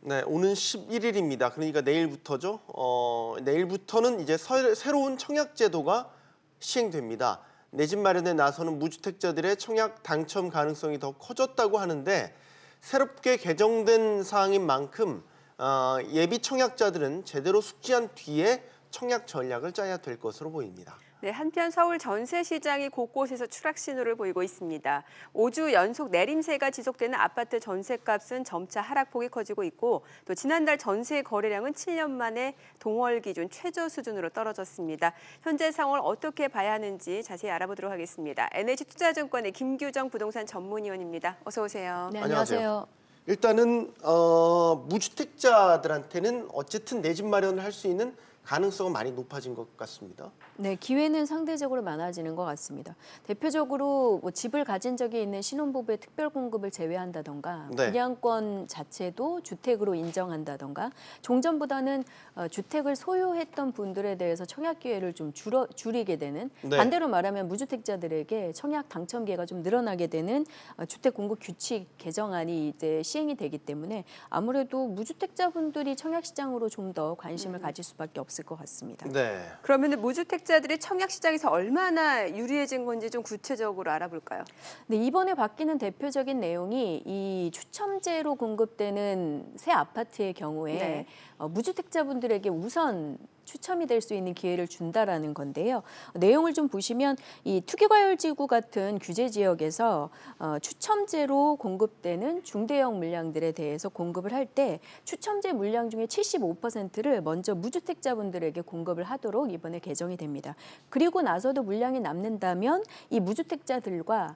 네, 오는 11일입니다. 그러니까 내일부터죠. 내일부터는 이제 새로운 청약 제도가 시행됩니다. 내 집 마련에 나서는 무주택자들의 청약 당첨 가능성이 더 커졌다고 하는데 새롭게 개정된 사항인 만큼 예비 청약자들은 제대로 숙지한 뒤에 청약 전략을 짜야 될 것으로 보입니다. 네, 한편 서울 전세 시장이 곳곳에서 추락 신호를 보이고 있습니다. 5주 연속 내림세가 지속되는 아파트 전세값은 점차 하락폭이 커지고 있고 또 지난달 전세 거래량은 7년 만에 동월 기준 최저 수준으로 떨어졌습니다. 현재 상황을 어떻게 봐야 하는지 자세히 알아보도록 하겠습니다. NH투자증권의 김규정 부동산 전문위원입니다. 어서 오세요. 네, 안녕하세요. 일단은 무주택자들한테는 어쨌든 내 집 마련을 할 수 있는 가능성은 많이 높아진 것 같습니다. 네, 기회는 상대적으로 많아지는 것 같습니다. 대표적으로 뭐 집을 가진 적이 있는 신혼부부의 특별 공급을 제외한다던가 네. 분양권 자체도 주택으로 인정한다던가 종전보다는 주택을 소유했던 분들에 대해서 청약 기회를 좀 줄이게 되는 네. 반대로 말하면 무주택자들에게 청약 당첨 기회가 좀 늘어나게 되는 주택 공급 규칙 개정안이 이제 시행이 되기 때문에 아무래도 무주택자분들이 청약 시장으로 좀 더 관심을 가질 수밖에 없을 것 같습니다. 네. 그러면 무주택자들이 청약 시장에서 얼마나 유리해진 건지 좀 구체적으로 알아볼까요? 네, 이번에 바뀌는 대표적인 내용이 이 추첨제로 공급되는 새 아파트의 경우에 네. 무주택자분들에게 우선 추첨이 될 수 있는 기회를 준다라는 건데요. 내용을 좀 보시면 이 투기과열지구 같은 규제 지역에서 추첨제로 공급되는 중대형 물량들에 대해서 공급을 할 때 추첨제 물량 중에 75%를 먼저 무주택자분들에게 공급을 하도록 이번에 개정이 됩니다. 그리고 나서도 물량이 남는다면 이 무주택자들과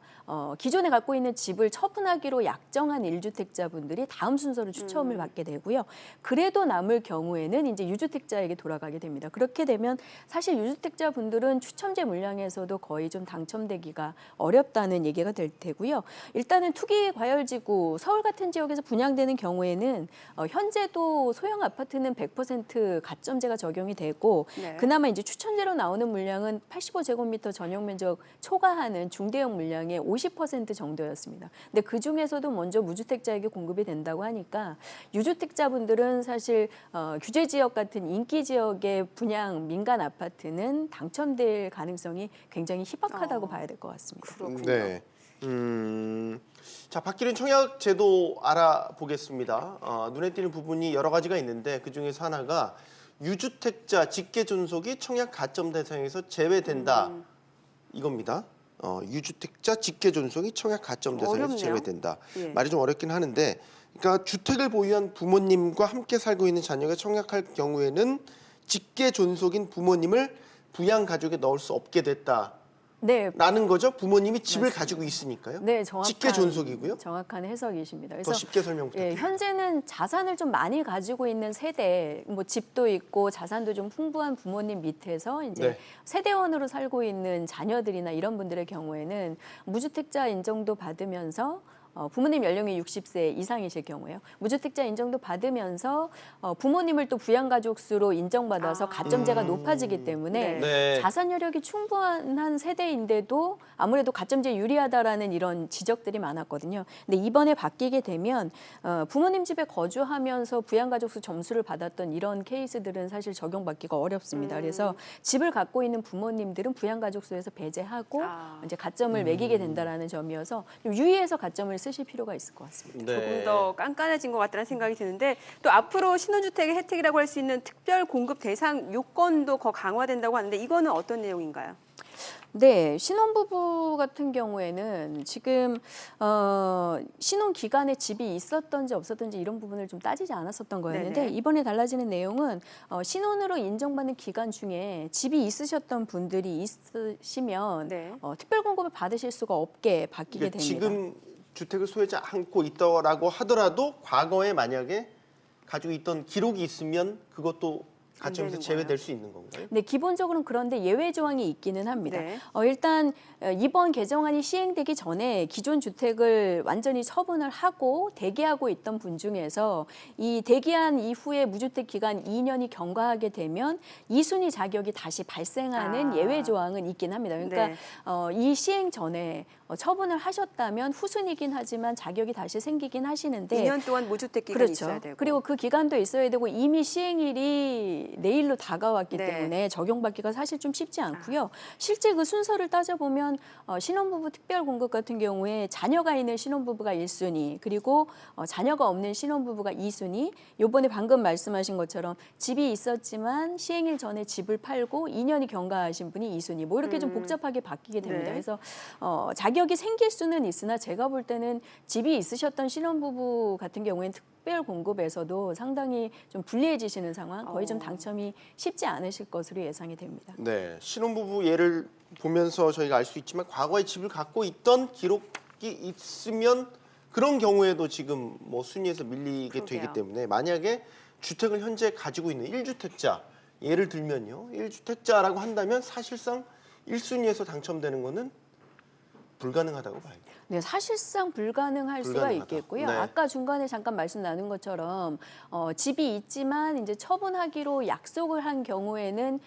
기존에 갖고 있는 집을 처분하기로 약정한 1주택자분들이 다음 순서로 추첨을 받게 되고요. 그래도 남을 경우에는 이제 유주택자에게 돌아가게 됩니다. 그렇게 되면 사실 유주택자 분들은 추첨제 물량에서도 거의 좀 당첨되기가 어렵다는 얘기가 될 테고요. 일단은 투기 과열지구 서울 같은 지역에서 분양되는 경우에는 현재도 소형 아파트는 100% 가점제가 적용이 되고 네. 그나마 이제 추첨제로 나오는 물량은 85제곱미터 전용 면적 초과하는 중대형 물량의 50% 정도였습니다. 근데 그 중에서도 먼저 무주택자에게 공급이 된다고 하니까 유주택자분들은 사실 규제 지역 같은 인기 지역의 분양 민간 아파트는 당첨될 가능성이 굉장히 희박하다고 봐야 될 것 같습니다. 그렇군요. 네. 자, 바뀌는 청약 제도 알아보겠습니다. 눈에 띄는 부분이 여러 가지가 있는데 그 중에서 하나가 유주택자 직계 존속이 청약 가점 대상에서 제외된다. 이겁니다. 유주택자 직계 존속이 청약 가점 대상에서 어렵네요. 제외된다. 예. 말이 좀 어렵긴 하는데, 그러니까 주택을 보유한 부모님과 함께 살고 있는 자녀가 청약할 경우에는 직계 존속인 부모님을 부양 가족에 넣을 수 없게 됐다. 네, 라는 거죠. 부모님이 집을 맞습니다. 가지고 있으니까요. 네, 직계 존속이고요. 정확한 해석이십니다. 더 그래서 쉽게 설명 부탁드립니다. 현재는 자산을 좀 많이 가지고 있는 세대, 뭐 집도 있고 자산도 좀 풍부한 부모님 밑에서 이제 네. 세대원으로 살고 있는 자녀들이나 이런 분들의 경우에는 무주택자 인정도 받으면서 부모님 연령이 60세 이상이실 경우에요. 무주택자 인정도 받으면서 부모님을 또 부양가족 수로 인정받아서 가점제가 높아지기 때문에 네. 자산 여력이 충분한 세대인데도 아무래도 가점제 유리하다라는 이런 지적들이 많았거든요. 근데 이번에 바뀌게 되면 부모님 집에 거주하면서 부양가족 수 점수를 받았던 이런 케이스들은 사실 적용받기가 어렵습니다. 그래서 집을 갖고 있는 부모님들은 부양가족 수에서 배제하고 이제 가점을 매기게 된다라는 점이어서 좀 유의해서 가점을 쓰실 필요가 있을 것 같습니다. 네. 조금 더 깐깐해진 것 같다는 생각이 드는데 또 앞으로 신혼주택의 혜택이라고 할 수 있는 특별 공급 대상 요건도 더 강화된다고 하는데 이거는 어떤 내용인가요? 네, 신혼부부 같은 경우에는 지금 신혼 기간에 집이 있었던지 없었던지 이런 부분을 좀 따지지 않았었던 거였는데 네네. 이번에 달라지는 내용은 신혼으로 인정받는 기간 중에 집이 있으셨던 분들이 있으시면 네. 특별 공급을 받으실 수가 없게 바뀌게 그러니까 됩니다. 지금 주택을 소유하지 않고 있다라고 하더라도 과거에 만약에 가지고 있던 기록이 있으면 그것도 가점에서 되는 제외될 수 있는 건가요? 네, 기본적으로는 그런데 예외 조항이 있기는 합니다. 네. 일단 이번 개정안이 시행되기 전에 기존 주택을 완전히 처분을 하고 대기하고 있던 분 중에서 이 대기한 이후에 무주택 기간 2년이 경과하게 되면 2순위 자격이 다시 발생하는 예외 조항은 있긴 합니다. 그러니까 네. 이 시행 전에 처분을 하셨다면 후순이긴 하지만 자격이 다시 생기긴 하시는데 2년 동안 무주택 기간이 그렇죠. 있어야 되고. 그리고 그 기간도 있어야 되고 이미 시행일이 내일로 다가왔기 네. 때문에 적용받기가 사실 좀 쉽지 않고요. 실제 그 순서를 따져보면 신혼부부 특별공급 같은 경우에 자녀가 있는 신혼부부가 1순위 그리고 자녀가 없는 신혼부부가 2순위 요번에 방금 말씀하신 것처럼 집이 있었지만 시행일 전에 집을 팔고 2년이 경과하신 분이 2순위 뭐 이렇게 좀 복잡하게 바뀌게 됩니다. 네. 그래서 자격이 생길 수는 있으나 제가 볼 때는 집이 있으셨던 신혼부부 같은 경우에는 특별 공급에서도 상당히 좀 불리해지시는 상황, 거의 좀 당첨이 쉽지 않으실 것으로 예상이 됩니다. 네, 신혼부부 예를 보면서 저희가 알 수 있지만 과거에 집을 갖고 있던 기록이 있으면 그런 경우에도 지금 뭐 순위에서 밀리게 그러게요. 되기 때문에 만약에 주택을 현재 가지고 있는 1주택자 예를 들면요. 1주택자라고 한다면 사실상 1순위에서 당첨되는 거는 불가능하다고 봐요. 네, 사실상 불가능할 수가 불가능하다. 있겠고요. 네. 아까 중간에 잠깐 말씀 나눈 것처럼 집이 있지만 이제 처분하기로 약속을 한 경우에는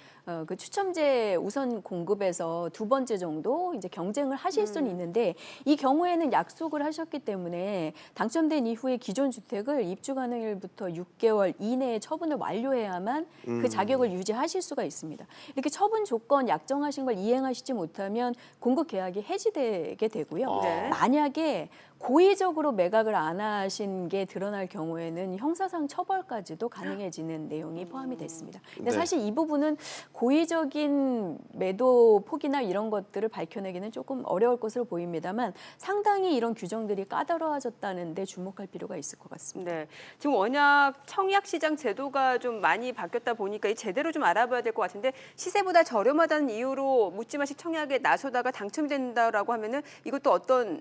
그 추첨제 우선 공급에서 두 번째 정도 이제 경쟁을 하실 수는 있는데 이 경우에는 약속을 하셨기 때문에 당첨된 이후에 기존 주택을 입주 가능일부터 6개월 이내에 처분을 완료해야만 그 자격을 유지하실 수가 있습니다. 이렇게 처분 조건 약정하신 걸 이행하시지 못하면 공급 계약이 해지되게 되고요. 네. 만약에 고의적으로 매각을 안 하신 게 드러날 경우에는 형사상 처벌까지도 가능해지는 내용이 포함이 됐습니다. 근데 네. 사실 이 부분은 고의적인 매도 폭이나 이런 것들을 밝혀내기는 조금 어려울 것으로 보입니다만 상당히 이런 규정들이 까다로워졌다는 데 주목할 필요가 있을 것 같습니다. 네, 지금 워낙 청약시장 제도가 좀 많이 바뀌었다 보니까 이 제대로 좀 알아봐야 될 것 같은데 시세보다 저렴하다는 이유로 묻지마식 청약에 나서다가 당첨이 된다라고 하면은 이것도 어떤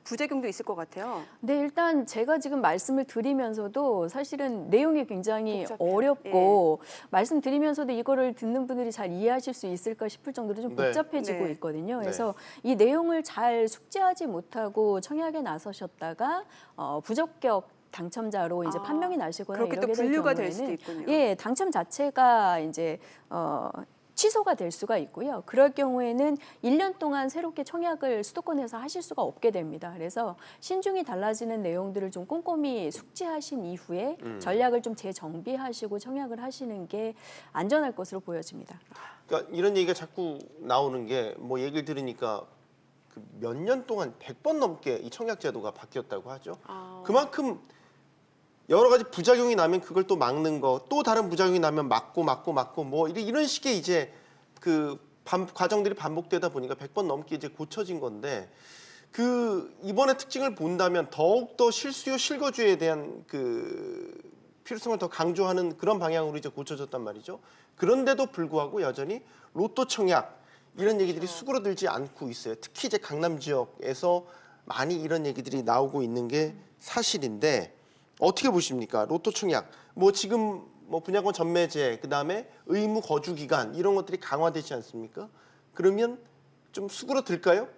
부작용도 있을 것 같아요. 네, 일단 제가 지금 말씀을 드리면서도 사실은 내용이 굉장히 복잡해요. 어렵고 말씀드리면서도 이거를 듣는 분들이 잘 이해하실 수 있을까 싶을 정도로 좀 네. 복잡해지고 네. 있거든요. 네. 그래서 이 내용을 잘 숙지하지 못하고 청약에 나서셨다가 부적격 당첨자로 이제 아, 판명이 나시거나 그렇게 또 이러게 될 분류가 경우에는 될 수도 있군요. 예, 당첨 자체가 이제 취소가 될 수가 있고요. 그럴 경우에는 1년 동안 새롭게 청약을 수도권에서 하실 수가 없게 됩니다. 그래서 신중히 달라지는 내용들을 좀 꼼꼼히 숙지하신 이후에 전략을 좀 재정비하시고 청약을 하시는 게 안전할 것으로 보여집니다. 그러니까 이런 얘기가 자꾸 나오는 게 뭐 얘기를 들으니까 몇 년 동안 100번 넘게 이 청약 제도가 바뀌었다고 하죠. 그만큼 여러 가지 부작용이 나면 그걸 또 막는 거, 또 다른 부작용이 나면 막고 뭐 이런 식의 이제 그 과정들이 반복되다 보니까 100번 넘게 이제 고쳐진 건데 그 이번의 특징을 본다면 더욱 더 실수요 실거주에 대한 그 필요성을 더 강조하는 그런 방향으로 이제 고쳐졌단 말이죠. 그런데도 불구하고 여전히 로또 청약 이런 얘기들이 수그러들지 않고 있어요. 특히 이제 강남 지역에서 많이 이런 얘기들이 나오고 있는 게 사실인데 어떻게 보십니까? 로또 청약 뭐 지금 뭐 분양권 전매제 그다음에 의무 거주 기간 이런 것들이 강화되지 않습니까? 그러면 좀 수그러들까요?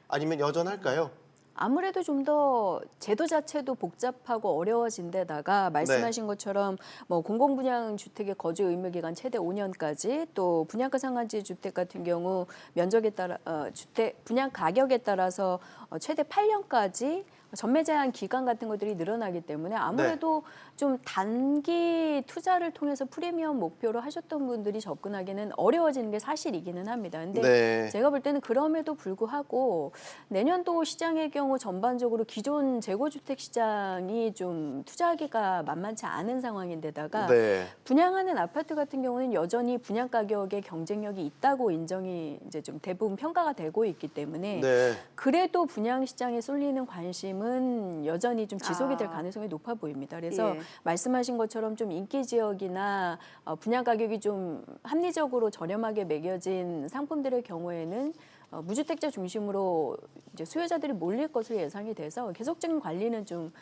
아니면 여전할까요? 아무래도 좀 더 제도 자체도 복잡하고 어려워진 데다가 말씀하신 것처럼 뭐 공공분양 주택의 거주 의무 기간 최대 5년까지 또 분양가 상한제 주택 같은 경우 면적에 따라 주택 분양 가격에 따라서 최대 8년까지 전매 제한 기간 같은 것들이 늘어나기 때문에 아무래도 좀 단기 투자를 통해서 프리미엄 목표로 하셨던 분들이 접근하기는 어려워지는 게 사실이기는 합니다. 근데 네. 제가 볼 때는 그럼에도 불구하고 내년도 시장의 경우 전반적으로 기존 재고주택 시장이 좀 투자하기가 만만치 않은 상황인데다가 네. 분양하는 아파트 같은 경우는 여전히 분양 가격에 경쟁력이 있다고 인정이 이제 좀 대부분 평가가 되고 있기 때문에 네. 그래도 분양 시장에 쏠리는 관심은 여전히 좀 지속이 될 가능성이 높아 보입니다. 그래서 예. 말씀하신 것처럼 좀 인기 지역이나 분양 가격이 좀 합리적으로 저렴하게 매겨진 상품들의 경우에는 무주택자 중심으로 이제 수요자들이 몰릴 것으로 예상이 돼서 계속적인 관리는 좀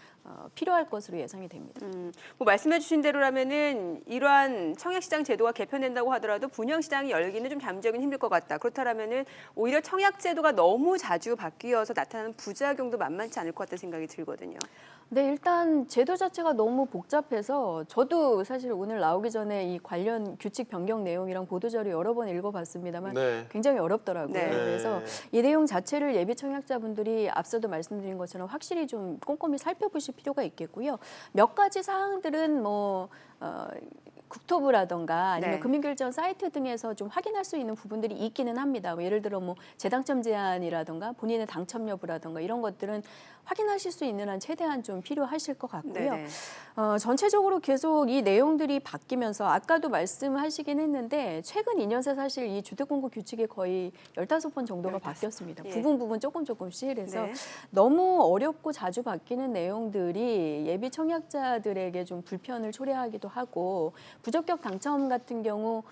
필요할 것으로 예상이 됩니다. 뭐 말씀해주신 대로라면은 이러한 청약시장 제도가 개편된다고 하더라도 분양시장이 열기는 좀 잠재우기는 힘들 것 같다. 그렇다면은 오히려 청약 제도가 너무 자주 바뀌어서 나타나는 부작용도 만만치 않을 것 같다는 생각이 들거든요. 네, 일단 제도 자체가 너무 복잡해서 저도 사실 오늘 나오기 전에 이 관련 규칙 변경 내용이랑 보도자료 여러 번 읽어봤습니다만 네. 굉장히 어렵더라고요. 네. 그래서 이 내용 자체를 예비 청약자분들이 앞서도 말씀드린 것처럼 확실히 좀 꼼꼼히 살펴보실 필요가 있겠고요. 몇 가지 사항들은 국토부라던가 아니면 네. 금융결제원 사이트 등에서 좀 확인할 수 있는 부분들이 있기는 합니다. 예를 들어 재당첨 제한이라던가 본인의 당첨 여부라던가 이런 것들은 확인하실 수 있는 한 최대한 좀 필요하실 것 같고요. 네네. 전체적으로 계속 이 내용들이 바뀌면서 아까도 말씀하시긴 했는데 최근 2년 새 사실 이 주택공급 규칙이 거의 15번 정도가 15. 바뀌었습니다. 예. 부분 조금씩 해서 네. 너무 어렵고 자주 바뀌는 내용들이 예비 청약자들에게 좀 불편을 초래하기도 하고 부적격 당첨 같은 경우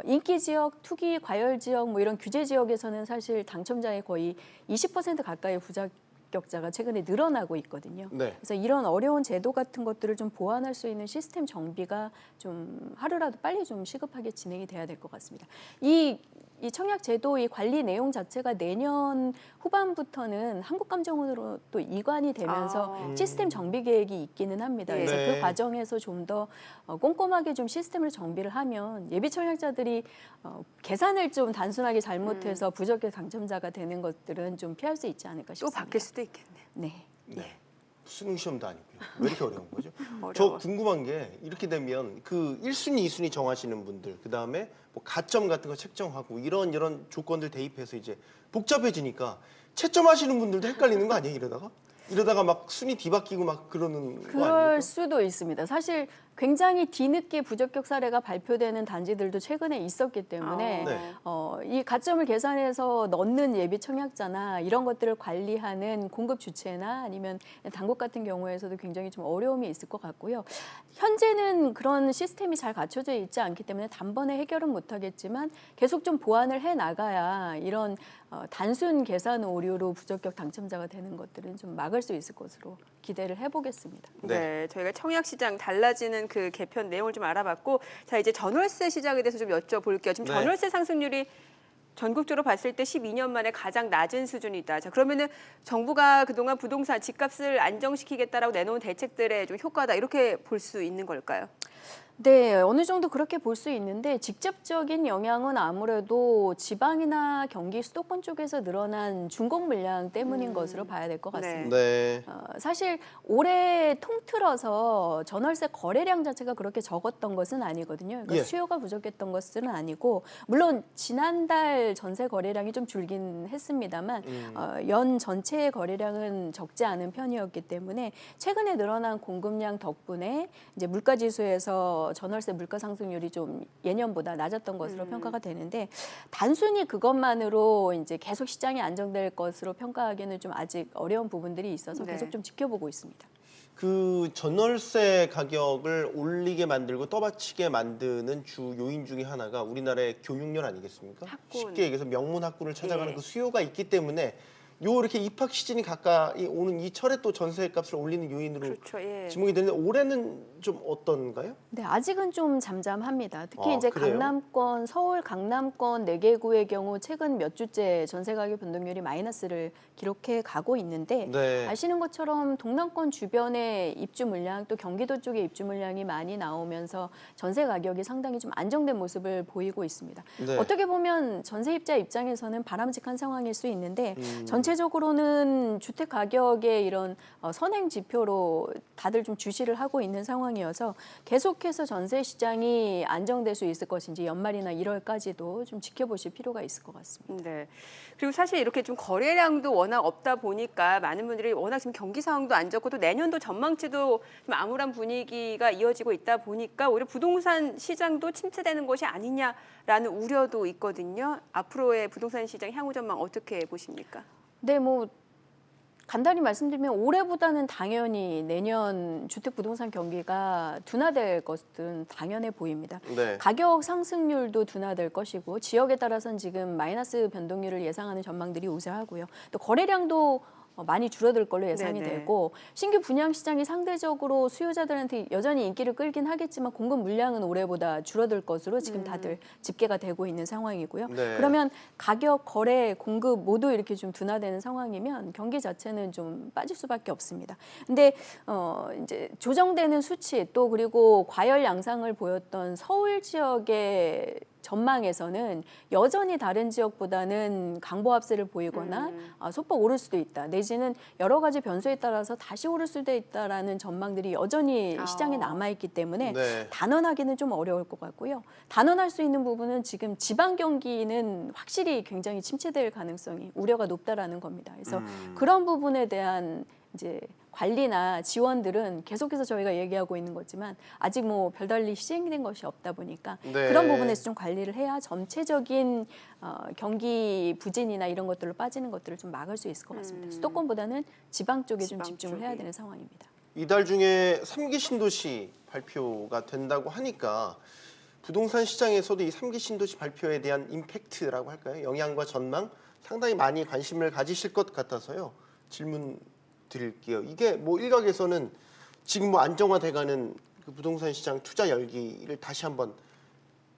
인기 지역, 투기 과열 지역 이런 규제 지역에서는 사실 당첨자의 거의 20% 가까이 부적격자가 최근에 늘어나고 있거든요. 네. 그래서 이런 어려운 제도 같은 것들을 좀 보완할 수 있는 시스템 정비가 좀 하루라도 빨리 좀 시급하게 진행이 돼야 될 것 같습니다. 이 청약 제도 이 관리 내용 자체가 내년 후반부터는 한국감정원으로 또 이관이 되면서 시스템 정비 계획이 있기는 합니다. 그래서 네. 그 과정에서 좀 더 꼼꼼하게 좀 시스템을 정비를 하면 예비 청약자들이 계산을 좀 단순하게 잘못해서 부적격 당첨자가 되는 것들은 좀 피할 수 있지 않을까 또 싶습니다. 바뀔 수도 있겠네요. 네. 네. 수능 시험도 아니고요. 왜 이렇게 어려운 거죠? 어려워. 저 궁금한 게 이렇게 되면 그 1순위, 2순위 정하시는 분들, 그다음에 뭐 가점 같은 거 책정하고 이런 조건들 대입해서 이제 복잡해지니까 채점하시는 분들도 헷갈리는 거 아니에요, 이러다가 막 순위 뒤바뀌고 막 그러는 거 그럴 아닙니까? 수도 있습니다. 사실 굉장히 뒤늦게 부적격 사례가 발표되는 단지들도 최근에 있었기 때문에 네. 이 가점을 계산해서 넣는 예비 청약자나 이런 것들을 관리하는 공급 주체나 아니면 당국 같은 경우에서도 굉장히 좀 어려움이 있을 것 같고요. 현재는 그런 시스템이 잘 갖춰져 있지 않기 때문에 단번에 해결은 못하겠지만 계속 좀 보완을 해 나가야 이런 단순 계산 오류로 부적격 당첨자가 되는 것들은 좀 막을 수 있을 것으로 기대를 해보겠습니다. 네, 저희가 청약시장 달라지는 그 개편 내용을 좀 알아봤고, 자 이제 전월세 시장에 대해서 좀 여쭤볼게요. 지금 네. 전월세 상승률이 전국적으로 봤을 때 12년 만에 가장 낮은 수준이다. 자 그러면은 정부가 그동안 부동산 집값을 안정시키겠다라고 내놓은 대책들의 좀 효과다 이렇게 볼 수 있는 걸까요? 네, 어느 정도 그렇게 볼 수 있는데 직접적인 영향은 아무래도 지방이나 경기 수도권 쪽에서 늘어난 준공 물량 때문인 것으로 봐야 될 것 같습니다. 네. 사실 올해 통틀어서 전월세 거래량 자체가 그렇게 적었던 것은 아니거든요. 그러니까 예. 수요가 부족했던 것은 아니고 물론 지난달 전세 거래량이 좀 줄긴 했습니다만 연 전체의 거래량은 적지 않은 편이었기 때문에 최근에 늘어난 공급량 덕분에 이제 물가지수에서 전월세 물가 상승률이 좀 예년보다 낮았던 것으로 평가가 되는데 단순히 그것만으로 이제 계속 시장이 안정될 것으로 평가하기는 좀 아직 어려운 부분들이 있어서 네. 계속 좀 지켜보고 있습니다. 그 전월세 가격을 올리게 만들고 떠받치게 만드는 주 요인 중에 하나가 우리나라의 교육열 아니겠습니까? 학군. 쉽게 얘기해서 명문 학군을 찾아가는 예. 그 수요가 있기 때문에 이렇게 입학 시즌이 가까이 오는 이 철에 또 전세값을 올리는 요인으로 그렇죠. 예. 지목이 되는데 올해는 좀 어떤가요? 네, 아직은 좀 잠잠합니다. 특히 이제 그래요? 강남권, 서울 강남권 4개구의 경우 최근 몇 주째 전세 가격 변동률이 마이너스를 기록해 가고 있는데 네. 아시는 것처럼 동남권 주변에 입주 물량 또 경기도 쪽에 입주 물량이 많이 나오면서 전세 가격이 상당히 좀 안정된 모습을 보이고 있습니다. 네. 어떻게 보면 전세입자 입장에서는 바람직한 상황일 수 있는데 전체적으로는 주택 가격의 이런 선행 지표로 다들 좀 주시를 하고 있는 상황이어서 계속해서 전세 시장이 안정될 수 있을 것인지 연말이나 1월까지도 좀 지켜보실 필요가 있을 것 같습니다. 네. 그리고 사실 이렇게 좀 거래량도 워낙 없다 보니까 많은 분들이 워낙 지금 경기 상황도 안 좋고 또 내년도 전망치도 좀 암울한 분위기가 이어지고 있다 보니까 오히려 부동산 시장도 침체되는 것이 아니냐라는 우려도 있거든요. 앞으로의 부동산 시장 향후 전망 어떻게 보십니까? 네, 간단히 말씀드리면 올해보다는 당연히 내년 주택 부동산 경기가 둔화될 것은 당연해 보입니다. 네. 가격 상승률도 둔화될 것이고 지역에 따라서는 지금 마이너스 변동률을 예상하는 전망들이 우세하고요. 또 거래량도 많이 줄어들 걸로 예상이 네네. 되고 신규 분양 시장이 상대적으로 수요자들한테 여전히 인기를 끌긴 하겠지만 공급 물량은 올해보다 줄어들 것으로 지금 다들 집계가 되고 있는 상황이고요. 네. 그러면 가격, 거래, 공급 모두 이렇게 좀 둔화되는 상황이면 경기 자체는 좀 빠질 수밖에 없습니다. 근데 이제 조정되는 수치 또 그리고 과열 양상을 보였던 서울 지역의 전망에서는 여전히 다른 지역보다는 강보합세를 보이거나 소폭 오를 수도 있다. 내지는 여러 가지 변수에 따라서 다시 오를 수도 있다라는 전망들이 여전히 시장에 남아있기 때문에 네. 단언하기는 좀 어려울 것 같고요. 단언할 수 있는 부분은 지금 지방 경기는 확실히 굉장히 침체될 가능성이 우려가 높다라는 겁니다. 그래서 그런 부분에 대한 이제 관리나 지원들은 계속해서 저희가 얘기하고 있는 거지만 아직 뭐 별달리 시행된 것이 없다 보니까 네. 그런 부분에서 좀 관리를 해야 전체적인 경기 부진이나 이런 것들로 빠지는 것들을 좀 막을 수 있을 것 같습니다. 수도권보다는 지방 쪽에 좀 지방 집중을 해야 쪽이. 되는 상황입니다. 이달 중에 3기 신도시 발표가 된다고 하니까 부동산 시장에서도 이 3기 신도시 발표에 대한 임팩트라고 할까요? 영향과 전망 상당히 많이 관심을 가지실 것 같아서요. 질문 드릴게요. 이게 뭐 일각에서는 지금 뭐 안정화돼가는 그 부동산 시장 투자 열기를 다시 한번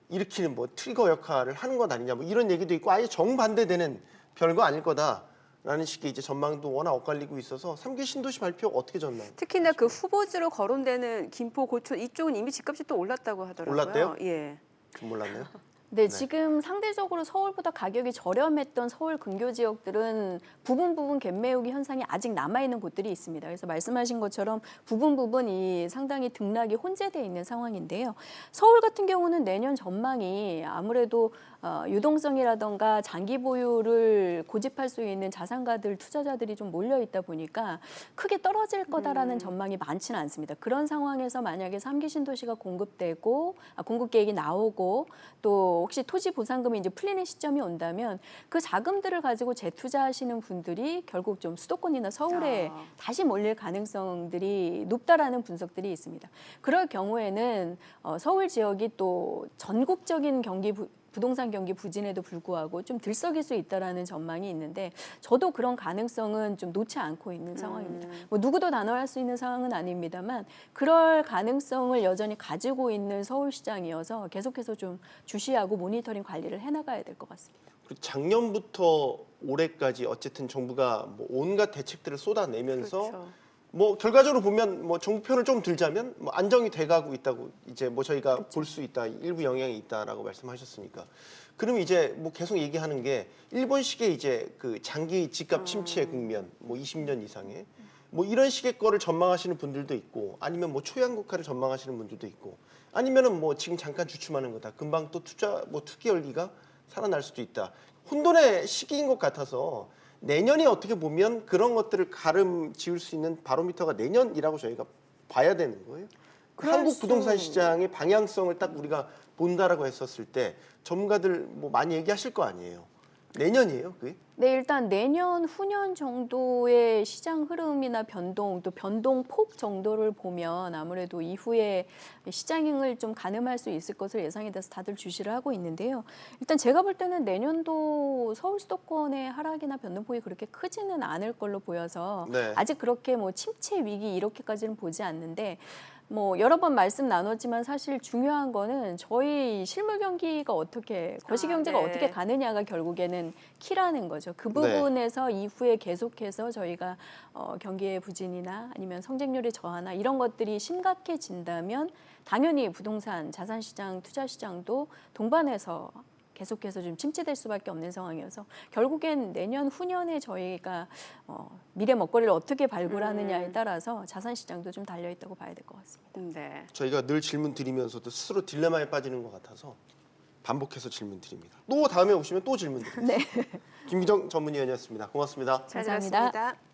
일으키는 뭐 트리거 역할을 하는 것 아니냐 뭐 이런 얘기도 있고 아예 정반대되는 별거 아닐 거다라는 식의 이제 전망도 워낙 엇갈리고 있어서 3기 신도시 발표 어떻게 전망? 특히나 그 후보지로 거론되는 김포, 고촌 이쪽은 이미 집값이 또 올랐다고 하더라고요. 올랐대요? 예. 몰랐네요. 네, 지금 상대적으로 서울보다 가격이 저렴했던 서울 근교 지역들은 부분 갭 매우기 현상이 아직 남아있는 곳들이 있습니다. 그래서 말씀하신 것처럼 부분이 상당히 등락이 혼재되어 있는 상황인데요. 서울 같은 경우는 내년 전망이 아무래도 유동성이라던가 장기 보유를 고집할 수 있는 자산가들, 투자자들이 좀 몰려 있다 보니까 크게 떨어질 거다라는 전망이 많지는 않습니다. 그런 상황에서 만약에 3기 신도시가 공급되고 공급 계획이 나오고 또 혹시 토지 보상금이 이제 풀리는 시점이 온다면 그 자금들을 가지고 재투자하시는 분들이 결국 좀 수도권이나 서울에 다시 몰릴 가능성들이 높다라는 분석들이 있습니다. 그럴 경우에는 서울 지역이 또 전국적인 부동산 경기 부진에도 불구하고 좀 들썩일 수 있다라는 전망이 있는데 저도 그런 가능성은 좀 놓지 않고 있는 상황입니다. 뭐 누구도 단언할 수 있는 상황은 아닙니다만 그럴 가능성을 여전히 가지고 있는 서울시장이어서 계속해서 좀 주시하고 모니터링 관리를 해나가야 될 것 같습니다. 그리고 작년부터 올해까지 어쨌든 정부가 뭐 온갖 대책들을 쏟아내면서 그렇죠. 뭐 결과적으로 보면 뭐 정부 편을 좀 들자면 뭐 안정이 돼가고 있다고 이제 뭐 저희가 볼 수 있다 일부 영향이 있다라고 말씀하셨으니까 그럼 이제 뭐 계속 얘기하는 게 일본식의 이제 그 장기 집값 침체 국면 뭐 20년 이상의 뭐 이런 식의 거를 전망하시는 분들도 있고 아니면 뭐 초양국화를 전망하시는 분들도 있고 아니면은 뭐 지금 잠깐 주춤하는 거다 금방 또 투기 열기가 살아날 수도 있다 혼돈의 시기인 것 같아서. 내년이 어떻게 보면 그런 것들을 가름 지을 수 있는 바로미터가 내년이라고 저희가 봐야 되는 거예요. 한국 부동산 시장의 방향성을 딱 우리가 본다라고 했었을 때 전문가들 뭐 많이 얘기하실 거 아니에요. 내년이에요, 그게? 네, 일단 내년, 후년 정도의 시장 흐름이나 변동, 또 변동폭 정도를 보면 아무래도 이후에 시장을 좀 가늠할 수 있을 것을 예상이 돼서 다들 주시를 하고 있는데요. 일단 제가 볼 때는 내년도 서울 수도권의 하락이나 변동폭이 그렇게 크지는 않을 걸로 보여서 네. 아직 그렇게 뭐 침체 위기 이렇게까지는 보지 않는데 뭐 여러 번 말씀 나눴지만 사실 중요한 거는 저희 실물 경기가 어떻게 거시 경제가 네. 어떻게 가느냐가 결국에는 키라는 거죠. 그 부분에서 이후에 계속해서 저희가 경기의 부진이나 아니면 성장률의 저하나 이런 것들이 심각해진다면 당연히 부동산, 자산시장, 투자시장도 동반해서 계속해서 좀 침체될 수밖에 없는 상황이어서 결국엔 내년 후년에 저희가 미래 먹거리를 어떻게 발굴하느냐에 따라서 자산시장도 좀 달려있다고 봐야 될 것 같습니다. 네. 저희가 늘 질문 드리면서도 스스로 딜레마에 빠지는 것 같아서 반복해서 질문 드립니다. 또 다음에 오시면 또 질문 드립니다. 네. 김기정 전문위원이었습니다. 고맙습니다. 잘 감사합니다. 들었습니다.